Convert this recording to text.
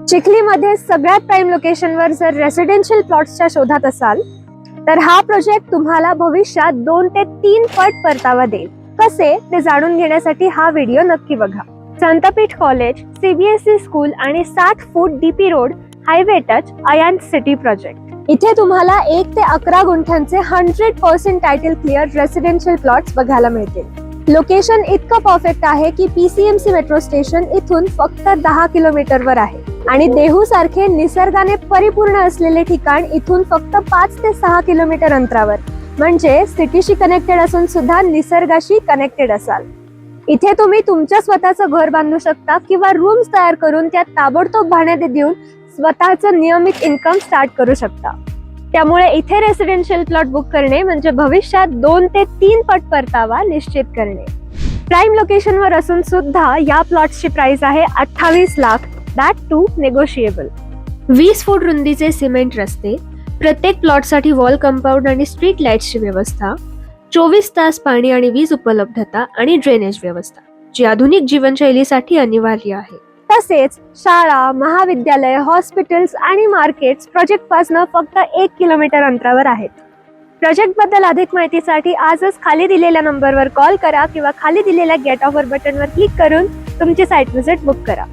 चिखलीमध्ये सगळ्यात प्राईम लोकेशनवर जर रेसिडेन्शियल प्लॉट्सच्या शोधात असाल तर हा प्रोजेक्ट तुम्हाला भविष्यात 2 ते 3 पट परतावा देईल. कसे ते जाणून घेण्यासाठी हा व्हिडिओ नक्की बघा. संतपीठ कॉलेज, सीबीएसई स्कूल आणि 60 foot DP road highway touch Ayant city project. इथे तुम्हाला 1 ते 11 गुंठ्यांचे 100% टायटल क्लिअर रेसिडेन्शियल प्लॉट्स बघायला मिळतील. लोकेशन इतकं परफेक्ट आहे की पीसीएमसी मेट्रो स्टेशन इथून फक्त 10 किलोमीटरवर आहे आणि देहू सारखे निसर्गाने परिपूर्ण असलेले ठिकाण इथून फक्त 5 ते 6 किलोमीटर अंतरावर, म्हणजे सिटीशी कनेक्टेड असून सुद्धा निसर्गाशी कनेक्टेड असाल. इथे तुम्ही तुमच्या स्वतःचं घर बांधू शकता किंवा रूम्स तयार करून त्यात ताबडतोब भाड्याने देऊन स्वतःचं नियमित इन्कम स्टार्ट करू शकता. त्यामुळे इथे रेसिडेन्शियल प्लॉट बुक करणे म्हणजे भविष्यात 2 ते 3 पट परतावा निश्चित करणे. प्राईम लोकेशनवर असून सुद्धा या प्लॉट्सची प्राइस आहे 28 लाख, दॅट टू नेगोशिएबल. 20 फूट रुंदीचे सिमेंट रस्ते, प्रत्येक प्लॉटसाठी वॉल कंपाऊंड आणि स्ट्रीट लाईट्सची व्यवस्था, 24 तास पाणी आणि वीज उपलब्धता आणि ड्रेनेज व्यवस्था, जी आधुनिक जीवनशैलीसाठी अनिवार्य आहे. तसेच शाळा, महाविद्यालय, हॉस्पिटल्स आणि मार्केट्स प्रोजेक्ट पासून फक्त 1 किलोमीटर अंतरावर आहेत. प्रोजेक्ट बद्दल अधिक माहितीसाठी आजच खाली दिलेल्या नंबरवर कॉल करा किंवा खाली दिलेल्या गेट ऑफर बटनवर क्लिक करून तुमची साईट व्हिजिट बुक करा.